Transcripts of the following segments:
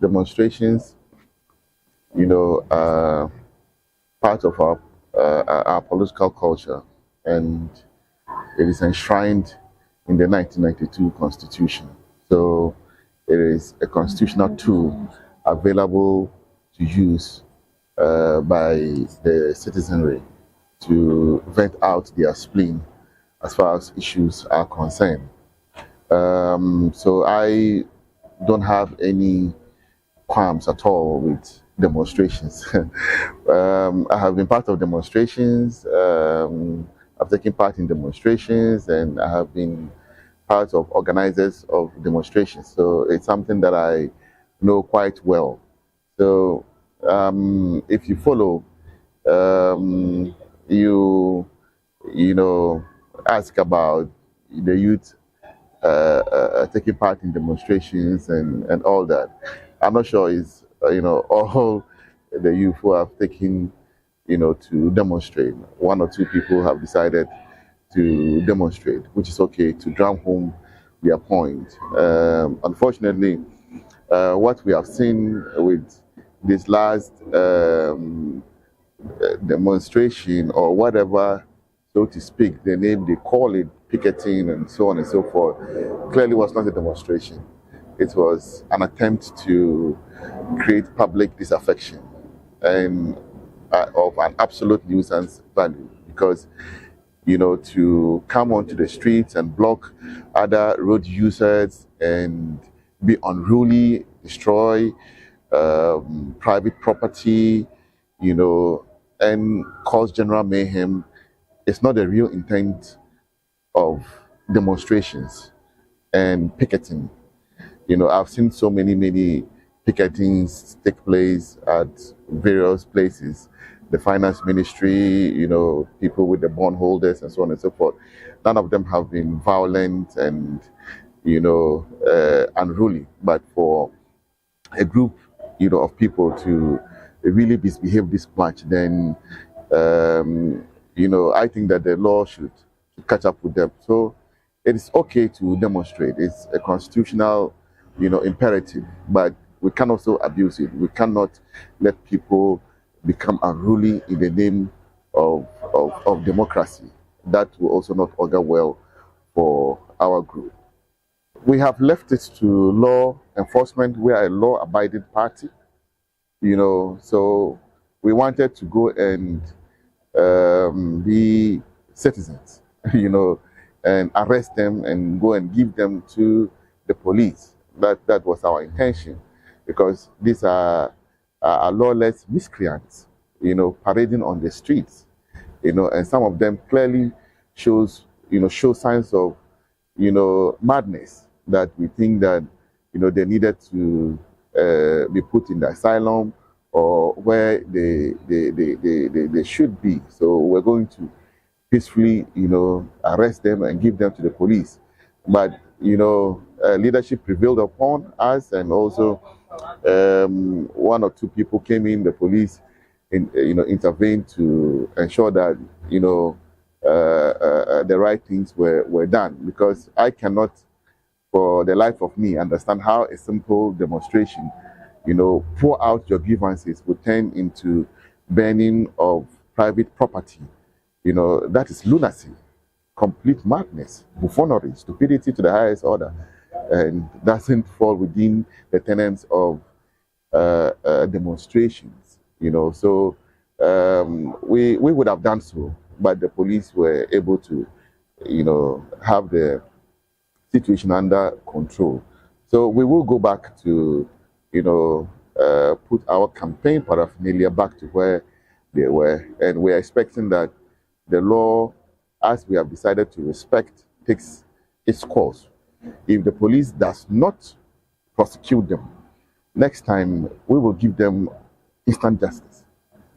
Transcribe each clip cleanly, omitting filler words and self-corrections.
demonstrations, are part of our political culture, and it is enshrined in the 1992 Constitution. So it is a constitutional tool available to use by the citizenry to vent out their spleen as far as issues are concerned. So I don't have any qualms at all with demonstrations. I have been part of demonstrations. I've taken part in demonstrations, and I have been part of organizers of demonstrations. So it's something that I know quite well. So if you follow, um, you know ask about the youth taking part in demonstrations and all that. I'm not sure it's all the youth who have taken to demonstrate. One or two people have decided to demonstrate, which is okay, to drum home their point. Unfortunately, what we have seen with this last demonstration, or whatever, so to speak, the name they call it, picketing and so on and so forth, clearly was not a demonstration. It was an attempt to create public disaffection and of an absolute nuisance value, because to come onto the streets and block other road users and be unruly, destroy private property, and cause general mayhem, is not the real intent of demonstrations and picketing. I've seen so many picketings take place at various places. The finance ministry, people with the bondholders and so on and so forth. None of them have been violent and, unruly. But for a group, of people to really misbehave this much, then, I think that the law should catch up with them. So it is okay to demonstrate. It's a constitutional, imperative, but we can also abuse it. We cannot let people become unruly in the name of democracy. That will also not augur well for our group. We have left it to law enforcement. We are a law-abiding party, so we wanted to go and be citizens, and arrest them and go and give them to the police. That was our intention, because these are lawless miscreants, parading on the streets, and some of them clearly show signs of, madness, that we think that, they needed to be put in the asylum, or where they should be. So we're going to peacefully, arrest them and give them to the police. But, leadership prevailed upon us, and also one or two people came in, the police, intervened to ensure that, the right things were done. Because I cannot, for the life of me, understand how a simple demonstration, pour out your grievances, would turn into burning of private property. That is lunacy, complete madness, buffoonery, stupidity to the highest order, and doesn't fall within the tenets of demonstrations. So we would have done so, but the police were able to, have the situation under control. So we will go back to, put our campaign paraphernalia back to where they were, and we're expecting that the law, as we have decided to respect, takes its course. If the police does not prosecute them, next time we will give them instant justice.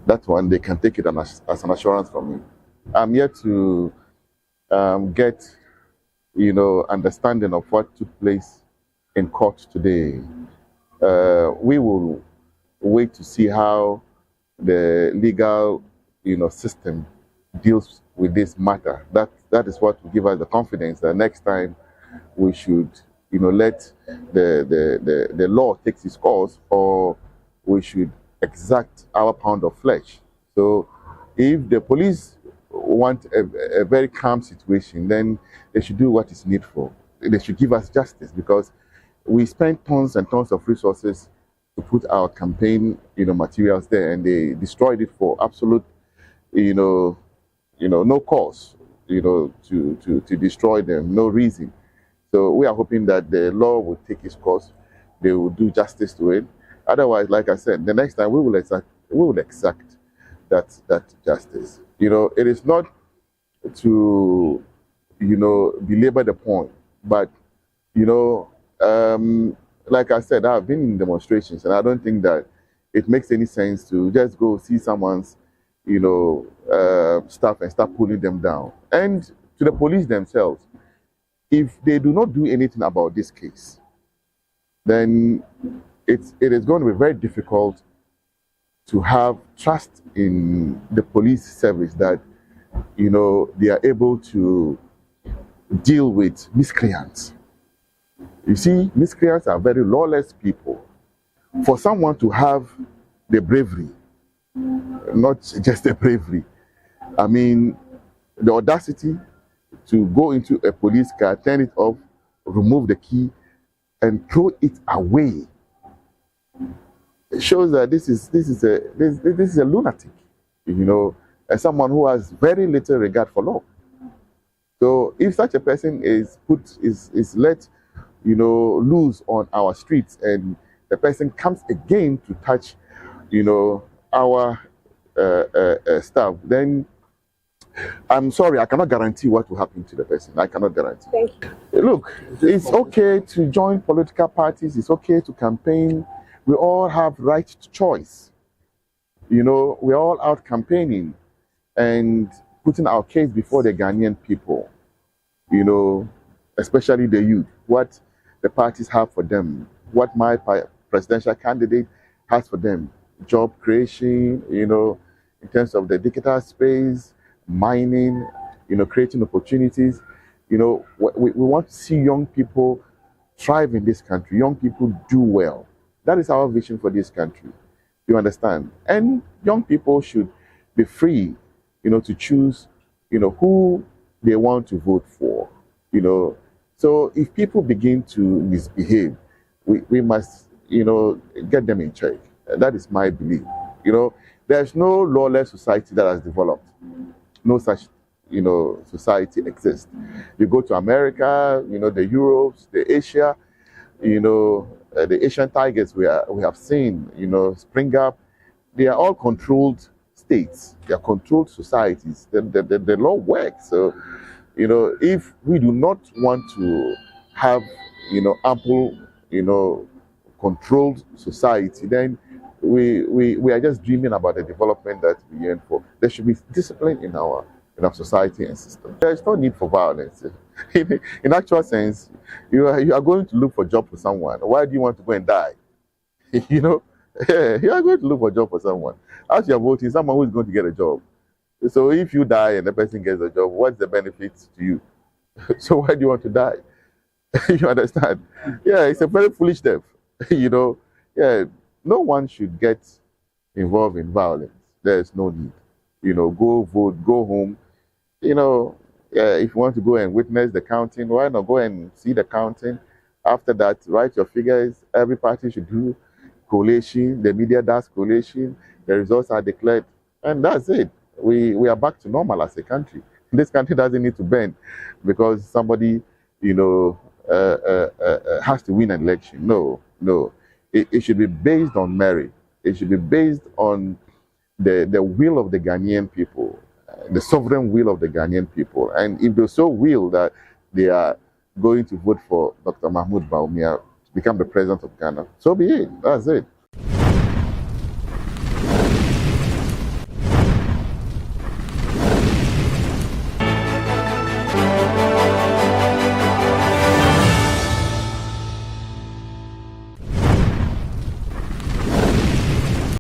That one, they can take it as an assurance from me. I'm here to get, understanding of what took place in court today. We will wait to see how the legal, system deals with this matter. That is what will give us the confidence that next time we should, let the law take its course, or we should exact our pound of flesh. So if the police want a very calm situation, then they should do what is needful. They should give us justice, because we spend tons and tons of resources to put our campaign, materials there, and they destroyed it for absolute, no cause, to destroy them, no reason. So we are hoping that the law will take its course. They will do justice to it. Otherwise, like I said, the next time we will exact that justice. It is not to belabor the point, but like I said, I've been in demonstrations, and I don't think that it makes any sense to just go see someone's stuff and start pulling them down. And to the police themselves, if they do not do anything about this case, then it is going to be very difficult to have trust in the police service, that they are able to deal with miscreants. You see, miscreants are very lawless people. For someone to have the bravery, not just the bravery, I mean, the audacity to go into a police car, turn it off, remove the key, and throw it away, it shows that this is a lunatic, and someone who has very little regard for law. So if such a person is let loose on our streets, and the person comes again to touch our staff, then I'm sorry, I cannot guarantee what will happen to the person. I cannot guarantee. Thank you. Look, it's okay to join political parties. It's okay to campaign. We all have right to choice. We're all out campaigning and putting our case before the Ghanaian people, especially the youth, what the parties have for them, what my presidential candidate has for them, job creation, in terms of the digital space, mining, creating opportunities. We want to see young people thrive in this country, young people do well. That is our vision for this country. You understand? And young people should be free, to choose, who they want to vote for, So if people begin to misbehave, we must, get them in check. That is my belief. There's no lawless society that has developed. No such, society exists. You go to America, the Europes, the Asia, the Asian tigers we have seen, spring up. They are all controlled states. They are controlled societies. The law works. So, if we do not want to have, ample, controlled society, then we are just dreaming about the development that we yearn for. There should be discipline in our society and system. There is no need for violence. In actual sense, you are going to look for a job for someone. Why do you want to go and die? You are going to look for a job for someone. As you are voting, someone who is going to get a job. So if you die and the person gets a job, what's the benefit to you? So why do you want to die? You understand? Yeah, it's a very foolish death. Yeah, no one should get involved in violence. There is no need. Go vote, go home. Yeah, if you want to go and witness the counting, why not go and see the counting? After that, write your figures. Every party should do collation. The media does collation. The results are declared, and that's it. We are back to normal as a country. This country doesn't need to bend because somebody, has to win an election. No. It should be based on merit. It should be based on the will of the Ghanaian people, the sovereign will of the Ghanaian people. And if they so will that they are going to vote for Dr. Mahmoud Bawumia to become the president of Ghana, so be it. That's it.